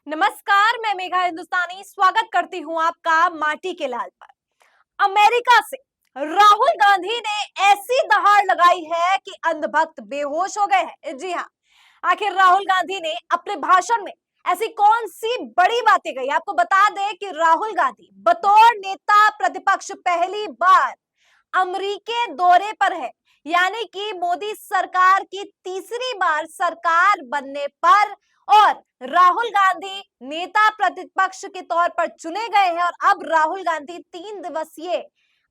नमस्कार, मैं मेघा हिंदुस्तानी स्वागत करती हूँ आपका माटी के लाल पर। अमेरिका से राहुल गांधी ने ऐसी दहाड़ लगाई है कि अंधभक्त बेहोश हो गए हैं। जी हाँ, आखिर राहुल गांधी ने अपने भाषण में ऐसी कौन सी बड़ी बातें कही? आपको बता दें कि राहुल गांधी बतौर नेता प्रतिपक्ष पहली बार अमरीके दौरे पर है। यानी कि मोदी सरकार की तीसरी बार सरकार बनने पर और राहुल गांधी नेता प्रतिपक्ष के तौर पर चुने गए हैं और अब राहुल गांधी 3 दिवसीय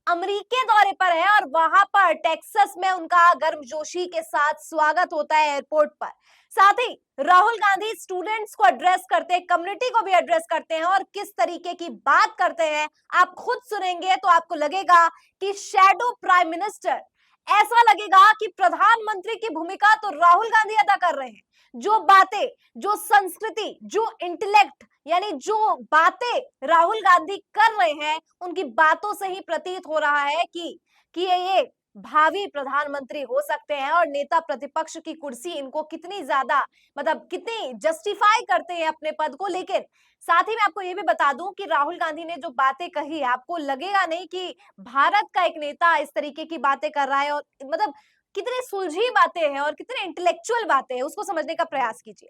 अमरीके दौरे पर है और वहां पर टेक्सास में उनका गर्मजोशी के साथ स्वागत होता है एयरपोर्ट पर। साथ ही राहुल गांधी स्टूडेंट्स को एड्रेस करते हैं, कम्युनिटी को भी एड्रेस करते हैं और किस तरीके की बात करते हैं आप खुद सुनेंगे तो आपको लगेगा कि शैडो प्राइम मिनिस्टर, ऐसा लगेगा कि प्रधानमंत्री की भूमिका तो राहुल गांधी अदा कर रहे हैं। जो बातें, जो संस्कृति, जो इंटेलेक्ट, यानी जो बातें राहुल गांधी कर रहे हैं उनकी बातों से ही प्रतीत हो रहा है कि ये भावी प्रधानमंत्री हो सकते हैं और नेता प्रतिपक्ष की कुर्सी इनको कितनी ज्यादा, मतलब कितनी जस्टिफाई करते हैं अपने पद को। लेकिन साथ ही मैं आपको ये भी बता दूं कि राहुल गांधी ने जो बातें कही, आपको लगेगा नहीं कि भारत का एक नेता इस तरीके की बातें कर रहा है और मतलब कितनी सुलझी बातें हैं और कितने इंटेलेक्चुअल बातें हैं, उसको समझने का प्रयास कीजिए।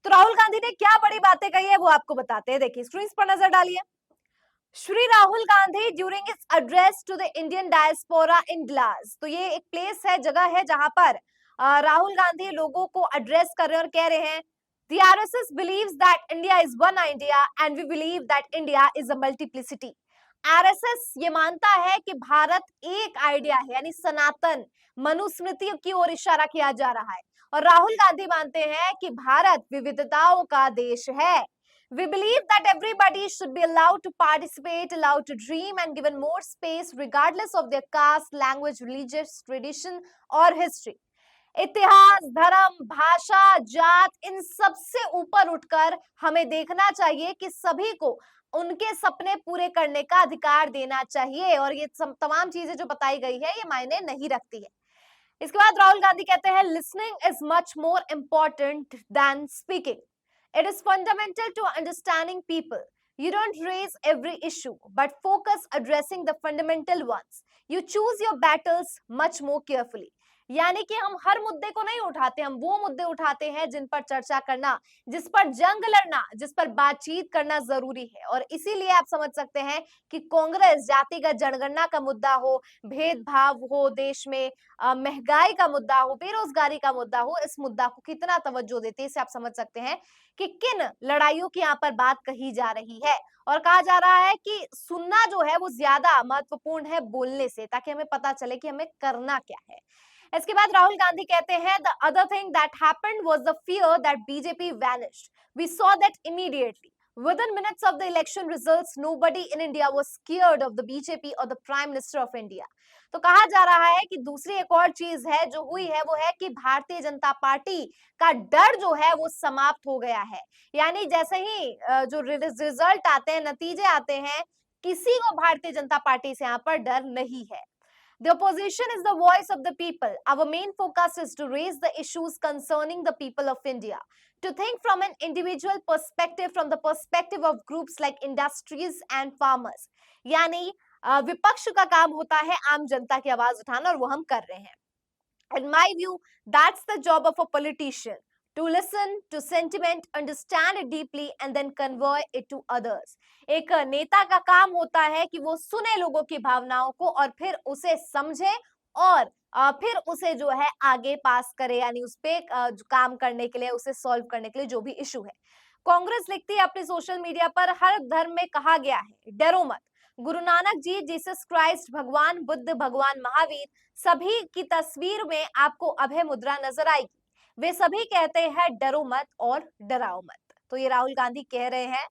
तो राहुल गांधी ने क्या बड़ी बातें कही है वो आपको बताते हैं। देखिए, स्क्रीन पर नजर डालिए। Shri Rahul Gandhi during his address to the Indian diaspora in glass. तो ये एक प्लेस है, जगह है जहां पर राहुल गांधी लोगों को एड्रेस कर रहे हैं और कह रहे हैं The RSS believes that India is one idea and we believe that India is a multiplicity. RSS ये मानता है कि भारत एक आइडिया है, यानी सनातन मनुस्मृति की ओर इशारा किया जा रहा है और राहुल गांधी मानते हैं कि भारत विविधताओं का देश है। We believe that everybody should be allowed to participate, allowed to dream and given more space regardless of their caste, language, religious tradition or history. इतिहास, धर्म, भाषा, जात, इन सब से ऊपर उठकर हमें देखना चाहिए कि सभी को उनके सपने पूरे करने का अधिकार देना चाहिए और ये तमाम चीजें जो बताई गई है ये मायने नहीं रखती है। इसके बाद राहुल गांधी कहते हैं listening is much more important then speaking. It is fundamental to understanding people. You don't raise every issue, but focus addressing the fundamental ones. You choose your battles much more carefully. यानी कि हम हर मुद्दे को नहीं उठाते, हम वो मुद्दे उठाते हैं जिन पर चर्चा करना, जिस पर जंग लड़ना, जिस पर बातचीत करना जरूरी है। और इसीलिए आप समझ सकते हैं कि कांग्रेस जातिगत जनगणना का मुद्दा हो, भेदभाव हो देश में, महंगाई का मुद्दा हो, बेरोजगारी का मुद्दा हो, इस मुद्दा को कितना तवज्जो देते हैं, इससे आप समझ सकते हैं कि किन लड़ाइयों की यहाँ पर बात कही जा रही है। और कहा जा रहा है कि सुनना जो है वो ज्यादा महत्वपूर्ण है बोलने से, ताकि हमें पता चले कि हमें करना क्या है। इसके बाद राहुल गांधी कहते हैं the other thing that happened was the fear that BJP vanished. We saw that immediately. Within minutes of the election results, nobody in India was scared of the BJP or the Prime Minister of India. तो कहा जा रहा है कि दूसरी एक और चीज है जो हुई है वो है कि भारतीय जनता पार्टी का डर जो है वो समाप्त हो गया है। यानी जैसे ही जो रिजल्ट आते हैं, नतीजे आते हैं, किसी को भारतीय जनता पार्टी से यहाँ पर डर नहीं है। The opposition is the voice of the people. Our main focus is to raise the issues concerning the people of India, to think from an individual perspective, from the perspective of groups like industries and farmers. यानी विपक्ष का काम होता है आम जनता की आवाज उठाना और वो हम कर रहे हैं। In my view, that's the job of a politician. To listen to sentiment, understand it deeply and then convey it to others. एक नेता का काम होता है कि वो सुने लोगों की भावनाओं को और फिर उसे समझे और फिर उसे जो है आगे पास करे, यानी उस पे काम करने के लिए, उसे सॉल्व करने के लिए जो भी इशू है। कांग्रेस लिखती है अपने सोशल मीडिया पर हर धर्म में कहा गया है डरो मत। गुरु नानक जी, जीसस क्राइस्ट, भगवान बुद्ध, भगवान महावीर, सभी की तस्वीर में आपको अभय मुद्रा नजर आएगी। वे सभी कहते हैं डरो मत और डराओ मत। तो ये राहुल गांधी कह रहे हैं।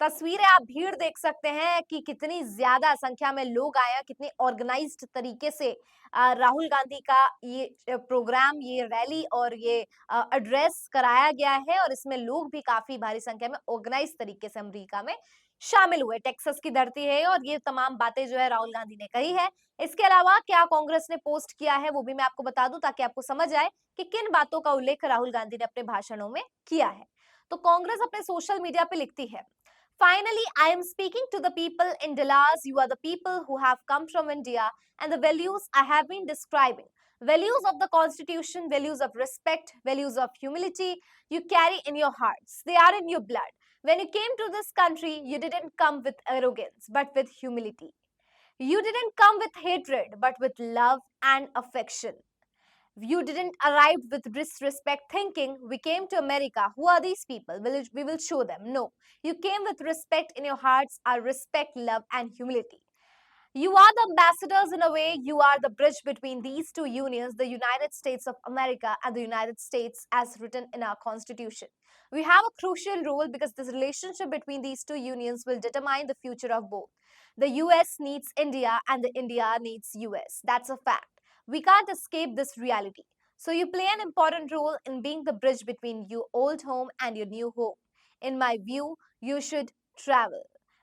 तस्वीरें आप भीड़ देख सकते हैं कि कितनी ज्यादा संख्या में लोग आए हैं, कितनी ऑर्गेनाइज्ड तरीके से राहुल गांधी का ये प्रोग्राम, ये रैली और ये एड्रेस कराया गया है और इसमें लोग भी काफी भारी संख्या में ऑर्गेनाइज तरीके से अमेरिका में शामिल हुए। टेक्सास की धरती है और ये तमाम बातें जो है राहुल गांधी ने कही है। इसके अलावा क्या कांग्रेस ने पोस्ट किया है वो भी मैं आपको बता दूं, ताकि आपको समझ आए कि किन बातों का उल्लेख राहुल गांधी ने अपने भाषणों में किया है। तो कांग्रेस अपने सोशल मीडिया पे लिखती है, Finally, I am speaking to the people in Dallas. You are the people who have come from India, and the values I have been describing. Values of the Constitution, values of respect, values of humility, you carry in your hearts. They are in your blood. When you came to this country, you didn't come with arrogance, but with humility. You didn't come with hatred, but with love and affection. You didn't arrive with disrespect thinking we came to America. Who are these people? We will show them. No. You came with respect in your hearts, our respect, love, and humility. You are the ambassadors in a way. You are the bridge between these two unions, the United States of America and the United States as written in our Constitution. We have a crucial role because this relationship between these two unions will determine the future of both. The US needs India and the India needs US. That's a fact. We can't escape this reality. So you play an important role in being the bridge between your old home and your new home. In my view, you should travel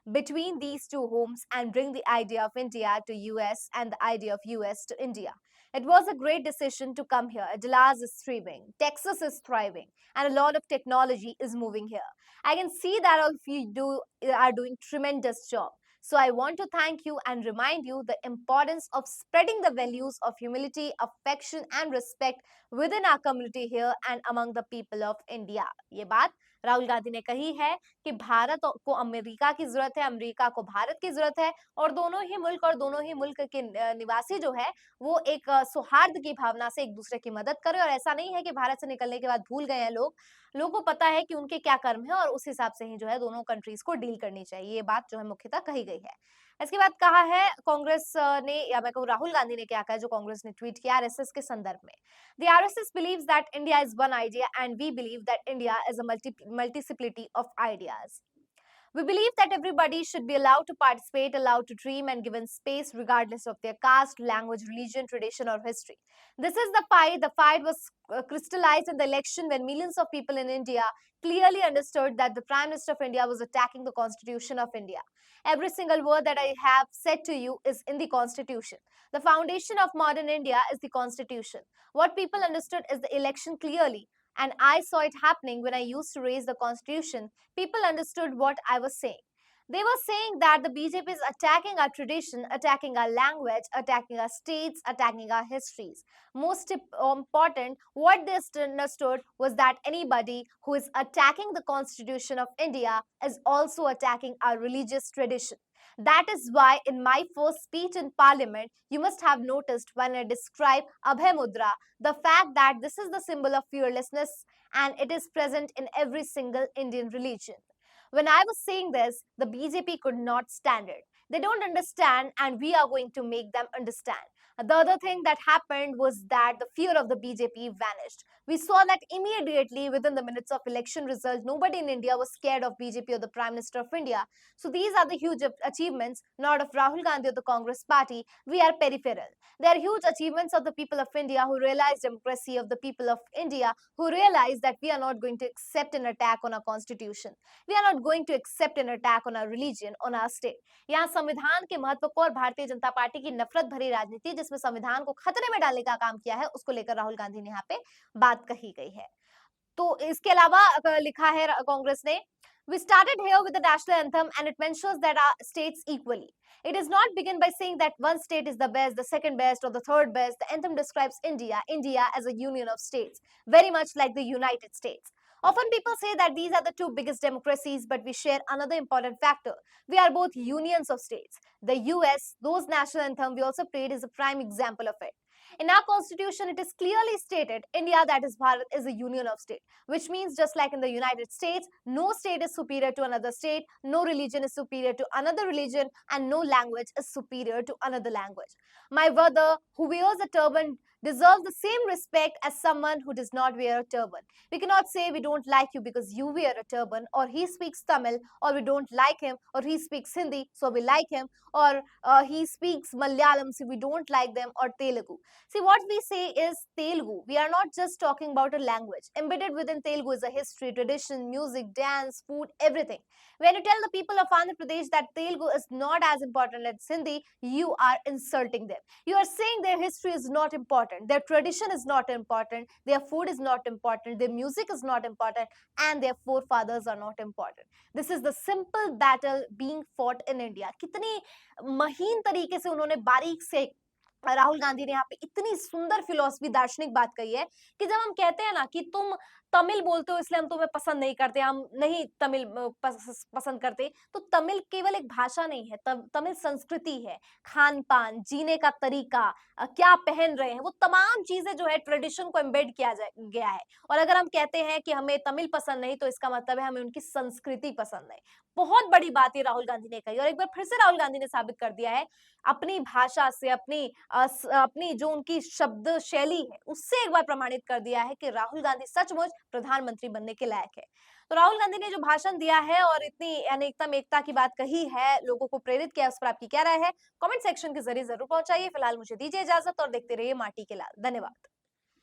between these two homes and bring the idea of India to US and the idea of US to India. It was a great decision to come here. Dallas is thriving, Texas is thriving, and a lot of technology is moving here. I can see that all of you are doing tremendous job. So I want to thank you and remind you the importance of spreading the values of humility, affection and respect within our community here and among the people of India. ये बात राहुल गांधी ने कही है कि भारत को America की जरूरत है, अमेरिका को भारत की जरूरत है और दोनों ही मुल्क के निवासी जो है वो एक सौहार्द की भावना से एक दूसरे की मदद करें। और ऐसा नहीं है कि भारत से निकलने के बाद भूल गए हैं लोगों को पता है कि उनके क्या कर्म है और उस हिसाब से ही जो है दोनों कंट्रीज को डील करनी चाहिए। ये बात जो है मुख्यतः कही गई है। इसके बाद कहा है कांग्रेस ने, या मैं कहूँ राहुल गांधी ने क्या कहा जो कांग्रेस ने ट्वीट किया आरएसएस के संदर्भ में। The RSS believes that India is one idea and we believe that India is a multiplicity of ideas. We believe that everybody should be allowed to participate, allowed to dream, and given space regardless of their caste, language, religion, tradition, or history. This is the fight. The fight was crystallized in the election when millions of people in India clearly understood that the Prime Minister of India was attacking the Constitution of India. Every single word that I have said to you is in the Constitution. The foundation of modern India is the Constitution. What people understood is the election clearly. And I saw it happening when I used to raise the Constitution. People understood what I was saying. They were saying that the BJP is attacking our tradition, attacking our language, attacking our states, attacking our histories. Most important, what they understood was that anybody who is attacking the Constitution of India is also attacking our religious tradition. That is why in my first speech in parliament, you must have noticed when I describe Abhay Mudra, the fact that this is the symbol of fearlessness and it is present in every single Indian religion. When I was saying this, the BJP could not stand it. They don't understand and we are going to make them understand. The other thing that happened was that the fear of the BJP vanished. We saw that immediately within the minutes of election result, nobody in India was scared of BJP or the Prime Minister of India. So these are the huge achievements, not of Rahul Gandhi or the Congress party. We are peripheral. They are huge achievements of the people of India who realize democracy, of the people of India who realize that we are not going to accept an attack on our constitution. We are not going to accept an attack on our religion, on our state. यहाँ संविधान के महत्व को और Bharatiya Janata party की नफरत भरी राजनीति जिसमें संविधान को खतरे में डालने का काम किया है उसको लेकर राहुल गांधी ने यहाँ पे बात कही गई है। तो इसके अलावा लिखा है कांग्रेस ने, We started here with the national anthem and it mentions that our states equally. It is not begin by saying that one state is the best, the second best, or the third best. The anthem describes India as a union of states, very much like the United States. Often people say that these are the two biggest democracies, but we share another important factor. We are both unions of states. The US, those national anthem we also played is a prime example of it. In our constitution, it is clearly stated, India, that is Bharat, is a union of states, which means just like in the United States, no state is superior to another state, no religion is superior to another religion, and no language is superior to another language. My brother who wears a turban deserves the same respect as someone who does not wear a turban. We cannot say we don't like you because you wear a turban, or he speaks Tamil, or we don't like him, or he speaks Hindi, so we like him, or he speaks Malayalam, so we don't like them, or Telugu. See, what we say is Telugu. We are not just talking about a language. Embedded within Telugu is a history, tradition, music, dance, food, everything. When you tell the people of Andhra Pradesh that Telugu is not as important as Hindi, you are insulting them. You are saying their history is not important. important, their tradition is not important, their food is not important, their music is not important, and their forefathers are not important. This is the simple battle being fought in India. कितनी महीन तरीके से उन्होंने बारीक से राहुल गांधी ने यहाँ पे इतनी सुंदर फिलॉसफी दार्शनिक बात कही है कि जब हम कहते हैं ना कि तुम तमिल बोलते हो इसलिए हम तुम्हें पसंद नहीं करते, हम नहीं तमिल पसंद करते, तो तमिल केवल एक भाषा नहीं है, तमिल संस्कृति है, खान पान, जीने का तरीका, क्या पहन रहे हैं, वो तमाम चीजें जो है ट्रेडिशन को एम्बेड किया गया है। और अगर हम कहते हैं कि हमें तमिल पसंद नहीं, तो इसका मतलब है हमें उनकी संस्कृति पसंद नहीं। बहुत बड़ी बात ये राहुल गांधी ने कही और एक बार फिर से राहुल गांधी ने साबित कर दिया है अपनी भाषा से, अपनी जो उनकी शब्द शैली है उससे एक बार प्रमाणित कर दिया है कि राहुल गांधी सचमुच प्रधानमंत्री बनने के लायक है। तो राहुल गांधी ने जो भाषण दिया है और इतनी अनेकता में एकता की बात कही है, लोगों को प्रेरित किया, उस पर आपकी क्या राय है? कमेंट सेक्शन के जरिए जरूर पहुंचाइए। फिलहाल मुझे दीजिए इजाजत और देखते रहिए माटी के लाल। धन्यवाद।